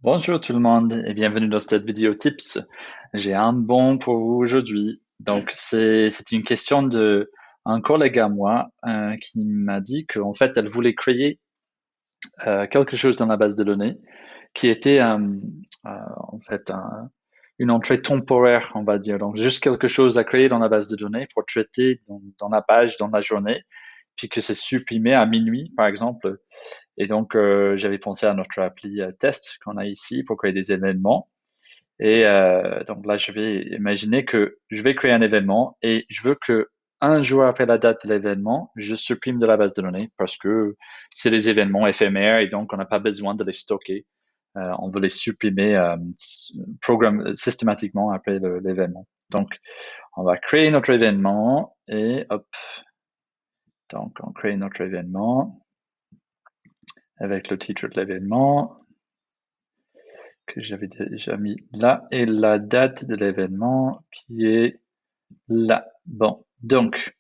Bonjour tout le monde et bienvenue dans cette vidéo tips. J'ai un bon pour vous aujourd'hui. Donc c'est une question de un collègue à moi qui m'a dit qu'en fait elle voulait créer quelque chose dans la base de données qui était en fait une entrée temporaire, on va dire. Donc juste quelque chose à créer dans la base de données pour traiter dans la page dans la journée, puis que c'est supprimé à minuit par exemple. Et donc, j'avais pensé à notre appli test qu'on a ici pour créer des événements. Et donc là, je vais imaginer que je vais créer un événement et je veux que un jour après la date de l'événement, je supprime de la base de données parce que c'est des événements éphémères et donc on n'a pas besoin de les stocker. On veut les supprimer systématiquement après l'événement. Donc, on va créer notre événement et hop. Donc, on crée notre événement avec le titre de l'événement que j'avais déjà mis là et la date de l'événement qui est là. Bon, donc,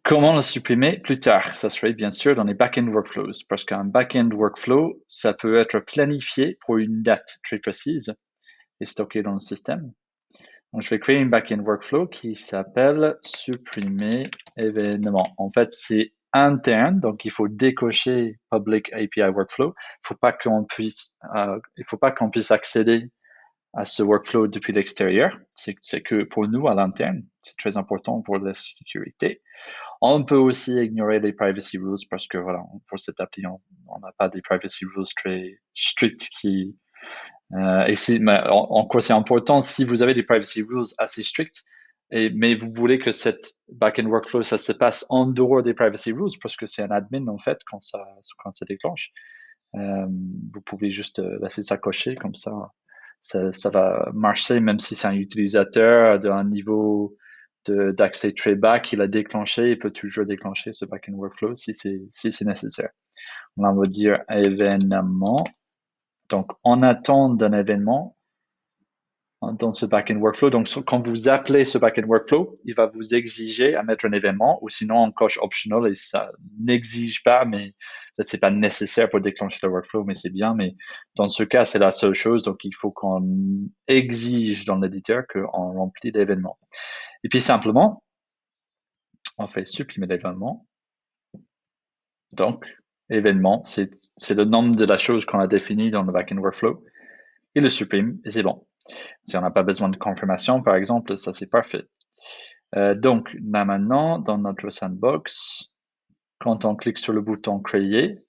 comment le supprimer plus tard? Ça serait bien sûr dans les back-end workflows, parce qu'un back-end workflow, ça peut être planifié pour une date très précise et stocké dans le système. Donc, je vais créer une back-end workflow qui s'appelle supprimer événement. En fait, c'est interne, donc il faut décocher public API workflow. Il faut pas qu'on puisse accéder à ce workflow depuis l'extérieur. C'est que pour nous, à l'interne, c'est très important pour la sécurité. On peut aussi ignorer les privacy rules parce que voilà, pour cette appli, on n'a pas des privacy rules très stricts mais en quoi c'est important si vous avez des privacy rules assez stricts, mais vous voulez que cette backend workflow, ça se passe en dehors des privacy rules parce que c'est un admin en fait quand ça déclenche. Vous pouvez juste laisser ça cocher comme ça va marcher même si c'est un utilisateur d'un niveau d'accès très bas qu'il a déclenché, il peut toujours déclencher ce backend workflow si c'est nécessaire. On va dire événement. Donc, on attend d'un événement dans ce backend workflow. Donc, quand vous appelez ce backend workflow, il va vous exiger à mettre un événement ou sinon on coche optional et ça n'exige pas, mais c'est pas nécessaire pour déclencher le workflow, mais c'est bien. Mais dans ce cas, c'est la seule chose. Donc, il faut qu'on exige dans l'éditeur qu'on remplit l'événement. Et puis simplement, on fait supprimer l'événement. Donc, événement, c'est le nom de la chose qu'on a définie dans le backend workflow. Il le supprime et c'est bon. Si on n'a pas besoin de confirmation, par exemple, ça c'est parfait. Donc là maintenant, dans notre sandbox, quand on clique sur le bouton créer,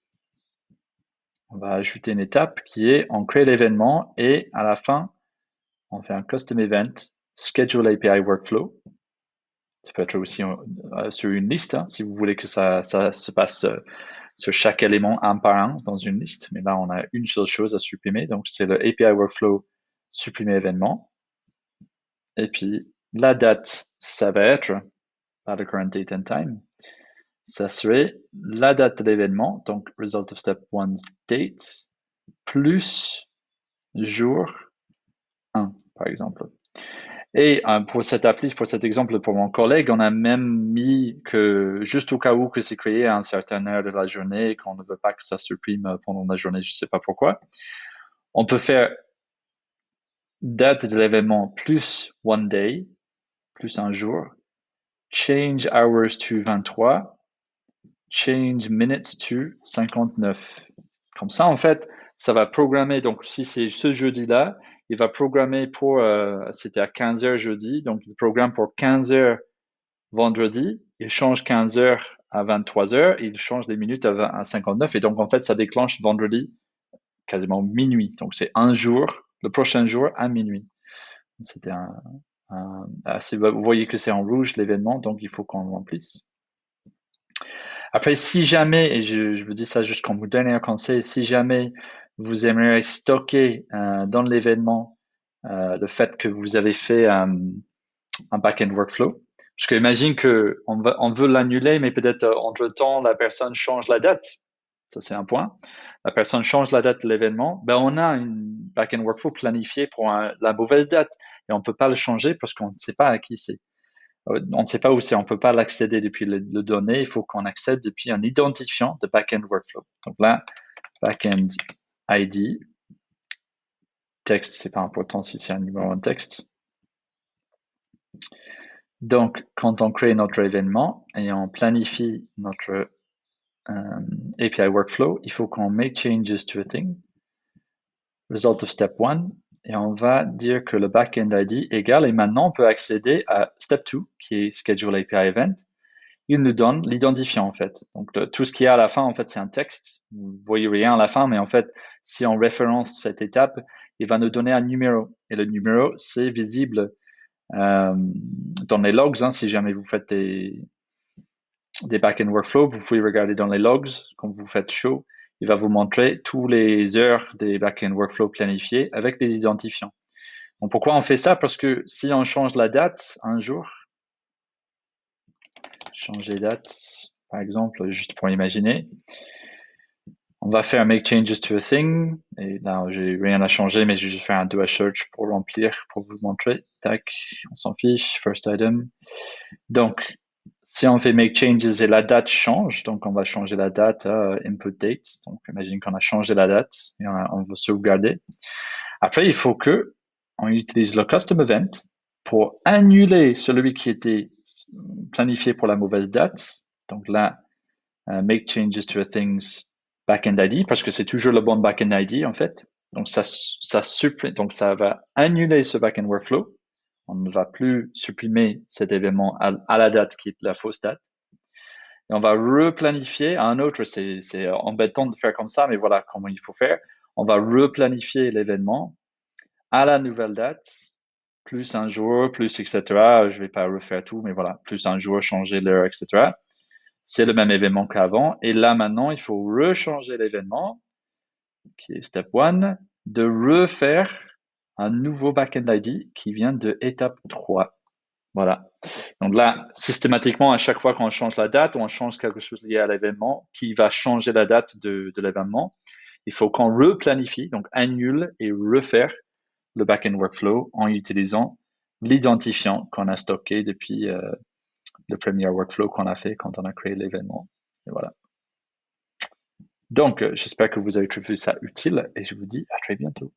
on va ajouter une étape qui est on crée l'événement et à la fin, on fait un custom event, schedule API workflow. Ça peut être aussi sur une liste, hein, si vous voulez que ça se passe sur chaque élément un par un dans une liste. Mais là, on a une seule chose à supprimer. Donc, c'est le API workflow supprimer événement. Et puis, la date, ça va être, par le current date and time, ça serait la date de l'événement, donc result of step 1's date, plus jour 1, par exemple. Et pour cette appli, pour cet exemple, pour mon collègue, on a même mis que juste au cas où que c'est créé à un certain heure de la journée, qu'on ne veut pas que ça supprime pendant la journée, je ne sais pas pourquoi, on peut faire date de l'événement plus one day, plus un jour, change hours to 23, change minutes to 59. Comme ça, en fait, ça va programmer. Donc, si c'est ce jeudi-là, il va programmer pour, c'était à 15 heures jeudi, donc il programme pour 15 heures vendredi, il change 15 heures à 23 heures, il change les minutes à 59, et donc, en fait, ça déclenche vendredi quasiment minuit. Donc, c'est un jour, le prochain jour à minuit. C'était vous voyez que c'est en rouge l'événement, donc il faut qu'on le remplisse. Après, si jamais, et je vous dis ça juste comme dernier conseil, si jamais vous aimeriez stocker dans l'événement le fait que vous avez fait un back-end workflow, parce que imagine que on veut l'annuler, mais peut-être entre-temps, la personne change la date. Ça, c'est un point. La personne change la date de l'événement. Ben, on a une back-end workflow planifiée pour la mauvaise date et on peut pas le changer parce qu'on ne sait pas à qui c'est. On ne sait pas où c'est, on ne peut pas l'accéder depuis le données, il faut qu'on accède depuis un identifiant de backend workflow. Donc là, backend ID, texte, c'est pas important si c'est un numéro en texte. Donc, quand on crée notre événement et on planifie notre API workflow, il faut qu'on make changes to a thing, result of step 1, et on va dire que le backend ID égale, et maintenant on peut accéder à step 2, qui est schedule API event. Il nous donne l'identifiant en fait. Donc tout ce qu'il y a à la fin, en fait, c'est un texte. Vous voyez rien à la fin, mais en fait, si on référence cette étape, il va nous donner un numéro. Et le numéro, c'est visible dans les logs. Hein, si jamais vous faites des back-end workflows, vous pouvez regarder dans les logs, quand vous faites show, il va vous montrer toutes les heures des back-end workflows planifiés avec des identifiants. Donc pourquoi on fait ça? Parce que si on change la date un jour, changer date, par exemple, juste pour imaginer, on va faire make changes to a thing, et là, j'ai rien à changer, mais je vais juste faire un do a search pour remplir, pour vous montrer. Tac, on s'en fiche, first item. Donc, si on fait make changes et la date change, donc on va changer la date à input date. Donc, imagine qu'on a changé la date et on va sauvegarder. Après, il faut que on utilise le custom event pour annuler celui qui était planifié pour la mauvaise date. Donc là, make changes to a thing's backend ID parce que c'est toujours le bon backend ID en fait. Donc donc ça va annuler ce backend workflow. On ne va plus supprimer cet événement à la date qui est la fausse date. Et on va replanifier un autre. C'est embêtant de faire comme ça, mais voilà comment il faut faire. On va replanifier l'événement à la nouvelle date, plus un jour, plus etc. Je vais pas refaire tout, mais voilà, plus un jour, changer l'heure, etc. C'est le même événement qu'avant. Et là, maintenant, il faut rechanger l'événement, qui est step 1, de refaire un nouveau backend ID qui vient de étape 3. Voilà. Donc là, systématiquement, à chaque fois qu'on change la date, on change quelque chose lié à l'événement qui va changer la date de l'événement. Il faut qu'on replanifie, donc annule et refaire le backend workflow en utilisant l'identifiant qu'on a stocké depuis le premier workflow qu'on a fait quand on a créé l'événement. Et voilà. Donc, j'espère que vous avez trouvé ça utile et je vous dis à très bientôt.